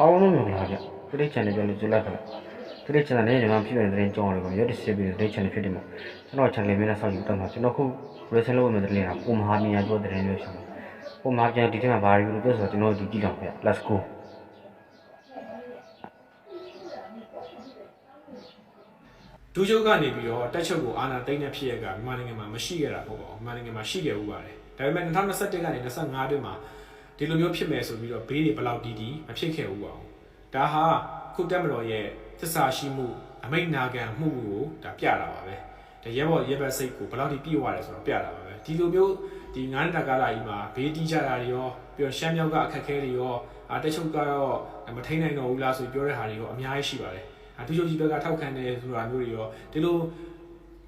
အားလုံးမင်္ဂလာပါဗျ။ဒီ channel ပြန်လို့ကြိုလိုက်ပါလား။ဒီ channel နဲ့ညီမဖြစ်နေတဲ့သတင်းကြောင်းတွေကိုရုပ်သစ်ပြီးတဲ့ channel ဖြစ်တယ်မှာကျွန်တော် channel လေးနဲ့ဆောက်ယူတော့မှာကျွန်တော်ခု recent လုပ်နေတဲ့သတင်းကပုံမဟာမြညာပြောတဲ့သတင်းမျိုးရှိတယ်။ပုံမဟာပြန်ဒီထဲမှာဘာတွေလို့ပြောဆိုတော့ကျွန်တော်ဒီကြည့်တော့ဗျ။ Let's go ။ဒူးချုပ်ကနေပြီးတော့တက်ချုပ်ကိုအာဏာသိမ်းတဲ့ဖြစ်ရက်ကမြန်မာနိုင်ငံမှာမရှိခဲ့တာပေါ့။မြန်မာနိုင်ငံမှာရှိခဲ့ဦးပါတယ်။ဒါပေမဲ့2021ကနေ25အတွင်းမှာဒီလိုမျိုးဖြစ်မယ်ဆိုပြီးတော့ဘေးတွေဘလောက်တီးတီးမဖြစ်ခဲ့ဘူးပါဘူး။ဒါဟာခုတက်မတော်ရဲ့သစ္စာရှိမှုအမိတ်နာခံမှုကိုဒါပြတာပါပဲ။ဒါရဲဘော်ရဲဘက်စိတ်ကိုဘလောက်ထိပြည့်ဝတယ်ဆိုတော့ပြတာပါပဲ။ဒီလိုမျိုးဒီ9နှစ်ကာလကြီးမှာဘေးတီးကြတာတွေရောပြီးတော့ရှမ်းမြောက်ကအခက်အခဲတွေရောတက်ချုပ်ကတော့မထိန်နိုင်တော့ဘူးလားဆိုပြောတဲ့ဟာတွေရောအများကြီးရှိပါတယ်။ဒူးချုပ်ကြီးဘက်ကထောက်ခံတယ်ဆိုတာမျိုးတွေရောဒီလို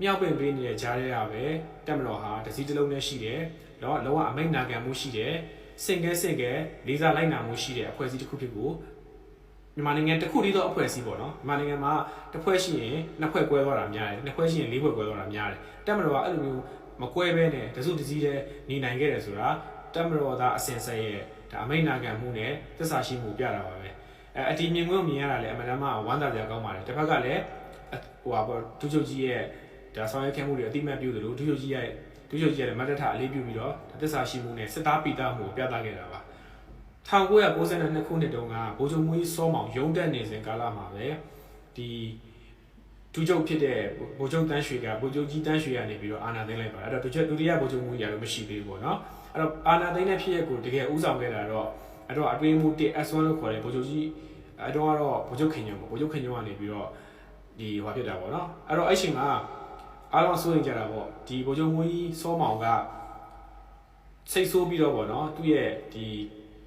မြောက်ပင်ပေးနေတဲ့ကြားထဲကပဲတက်မတော်ဟာတစည်းတစ်လုံးနဲ့ရှိတယ်။တော့လောကအမိတ်နာခံမှုရှိတယ်။စင်ကဲလေးစားလိုက်နာမှုရှိတဲ့အဖွဲ့အစည်းတစ်ခုဖြစ်ကိုမြန်မာနိုင်ငံတစ်ခုတည်းသောအဖွဲ့အစည်းပေါ့နော်မြန်မာနိုင်ငံမှာတစ်ဖွဲ့ရှိရင်နှစ်ဖွဲ့ကွဲသွားတာများတယ်နှစ်ဖွဲ့ရှိရင်လေးဖွဲ့ကွဲသွားတာများတယ်တက်မတော်ကအဲ့လိုမျိုးမကွဲဘဲနဲ့တစုတစည်းတည်းနေနိုင်ခဲ့တယ်ဆိုတာတက်မတော်သားအစင်ဆက်ရဲ့ဒါအမိတ်နာခံမှုနဲ့သစ္စာရှိမှုပြတာပါပဲအတီမြင်ခွင့်မြင်ရတာလည်းအမှန်တမ်းမှဝမ်းသာစရာကောင်းပါတယ်တစ်ဖက်ကလည်းဟိုဟာပေါ့ဒူးချုပ်ကြီးရဲ့ဒါဆောင်ရွက်ခဲ့မှုတွေအတိမတ်ပြုသလိုဒူးချုပ်ကြီးရဲ့မတ်တထအလေးပြုပြီးတော့သစ္စာရှိမှုနဲ့စစ်သားပိသားမှုကိုပြသခဲ့တာပါ1992ခုနှစ်တုန်းကဗိုလ်ချုပ်မူကြီးစောမောင်ရုံးတက်နေစဉ်ကာလမှာပဲဒီဒူးချုပ်ဖြစ်တဲ့ဗိုလ်ချုပ်တန်းရွှေကဗိုလ်ချုပ်ကြီးတန်းရွှေကနေပြီးတော့အာဏာသိမ်းလိုက်ပါတယ်အဲ့တော့ဒုတိယဗိုလ်ချုပ်မူကြီးကတော့မရှိသေးဘူးပေါ့နော်အဲ့တော့အာဏာသိမ်းတဲ့ဖြစ်ရပ်ကိုတကယ်ဦးဆောင်ခဲ့တာတော့အတွင်းမှု1 S1 လို့ခေါ်တဲ့ဗိုလ်ချုပ်ကြီးအဲ့တော့ဗိုလ်ချုပ်ခင်ညုံပေါ့ဗိုလ်ချုပ်ခင်ညုံကနေပြီးတော့ဒီဟောဖြစ်တာပေါ့နော်အဲ့တော့အဲ့ချိန်မှာအားလုံးစိုးရိမ်ကြတာပေါ့ဒီဗိုလ်ချုပ်မူကြီးစောမောင်ကစိတ်ဆိုးပြီးတော့ပေါ့နော်သူ့ရဲ့ဒီ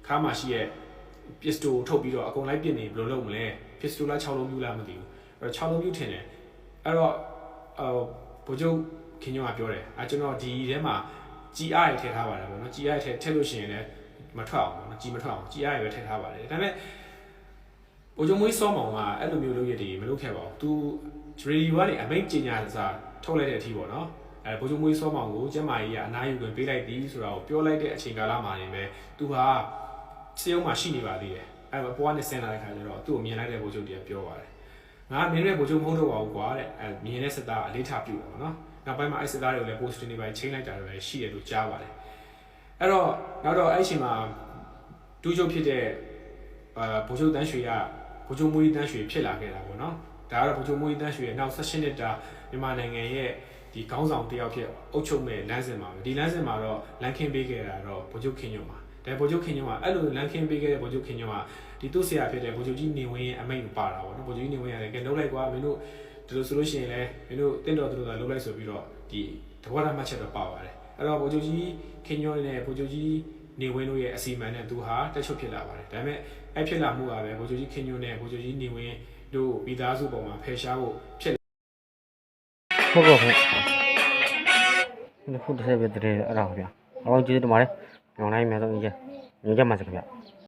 ခါမှရှိရဲ့ pistol ထုတ်ပြီးတော့အကုန်လိုက်ပစ်နေဘယ်လိုလုပ်မလဲ pistol လား6လုံးပြူလားမသိဘူးအဲ့တော့6လုံးပြူထင်တယ်အဲ့တော့ဗိုလ်ချုပ်ခင်ညုံကပြောတယ်ကျွန်တော်ဒီထဲမှာ GR ထည့်ထားပါတယ်ပေါ့နော် GR ထည့်လို့ရှိရင်လည်းမထွက်အောင်ပေါ့နော်ကြီးမထွက်အောင် GR ပဲထည့်ထားပါတယ်ဒါပေမဲ့ဗိုလ်ချုပ်မွေးစောမောင်ကအဲ့လိုမျိုးလုပ်ရည်မလုပ်ခဲ့ပါဘူးသူ radio ကနေအမိန့်ကြေညာစာထုတ်လိုက်တဲ့အထိပေါ့နော်ဗိုလ်ချုပ်မွေးစောမောင်ကိုကျမကြီးကအနားယူခွင့်ပေးလိုက်သည်ဆိုတာကိုပြောလိုက်တဲ့အချိန်ကာလမှာနေပဲသူဟာစေုံမှာရှိနေပါသေးတယ်အဲ့ပေါ်ကနေဆင်းလာတဲ့ခါကျတော့သူ့ကိုမြင်လိုက်တဲ့ဗိုလ်ချုပ်တွေကပြောပါတယ်ငါမြင်တဲ့ဗိုလ်ချုပ်မဟုတ်တော့ပါဘူးကွာတဲ့မြင်တဲ့စစ်သားအလေးထားပြုတယ်ပေါ့နော်နောက်ပိုင်းမှာအဲ့စစ်သားတွေကိုလည်း post တွေပဲချိန်လိုက်တာတွေရှိတယ်လို့ကြားပါတယ်အဲ့တော့နောက်တော့အဲ့ချိန်မှာဒူးချုပ်ဖြစ်တဲ့ဗိုလ်ချုပ်တန်းရွှေကဗိုလ်ချုပ်မူကြီးတန်းရွှေဖြစ်လာခဲ့တာပေါ့နော်ဒါကတော့ဗိုလ်ချုပ်မူကြီးတန်းရွှေရဲ့နောက်16နှစ်တာမြန်မာနိုင်ငံရဲ့ဒီခေါင်းဆောင်တယောက်ဖြစ်အုပ်ချုပ်မဲ့လမ်းစဉ်မှာပဲဒီလမ်းစဉ်မှာတော့လမ်းခင်းပေးခဲ့တာတော့ဗိုလ်ချုပ်ခင်ညုံပါဒါဗိုလ်ချုပ်ခင်ညုံကအဲ့လိုလမ်းခင်းပေးခဲ့တဲ့ဗိုလ်ချုပ်ခင်ညုံကဒီသူ့ဆရာဖြစ်တဲ့ဗိုလ်ချုပ်ကြီးနေဝင်းရဲ့အမိန့်ပါတာပေါ့နော်ဗိုလ်ချုပ်ကြီးနေဝင်းရတယ်ကဲလုံးလိုက်ကွာမင်းတို့ဒီလိုဆိုလို့ရှိရင်လည်းမင်းတို့တင့်တော်သူတို့ကလုံးလိုက်ဆိုပြီးတော့ဒီတဘောထားမှတ်ချက်တော့ပါပါတယ်အဲ့တော့ဗိုလ်ချုပ်ကြီးခင်ညုံနဲ့ဗိုလ်ချုပ်ကြီးနေဝင်းတို့ရဲ့အစီအမံနဲ့သူဟာတက်ချုပ်ဖြစ်လာပါတယ်ဒါပေမဲ့အဲ့ဖြစ်လာမှုကပဲဗိုလ်ချုပ်ကြီးခင်ညုံနဲ့ဗိုလ်ချုပ်ကြီးနေဝင်းတို့မိသားစုပေါ်မှာဖယ်ရှားဖို့ဖြစ်ဟုတ်ပါဘူးခုတစ်ဆက်ပဲတည်းအဲ့ဒါဗျအားလုံးကျေးဇူးတင်ပါတယ်ညောင်းနိုင်မယ်ဆိုရင်ညကြမှာစကြဗျ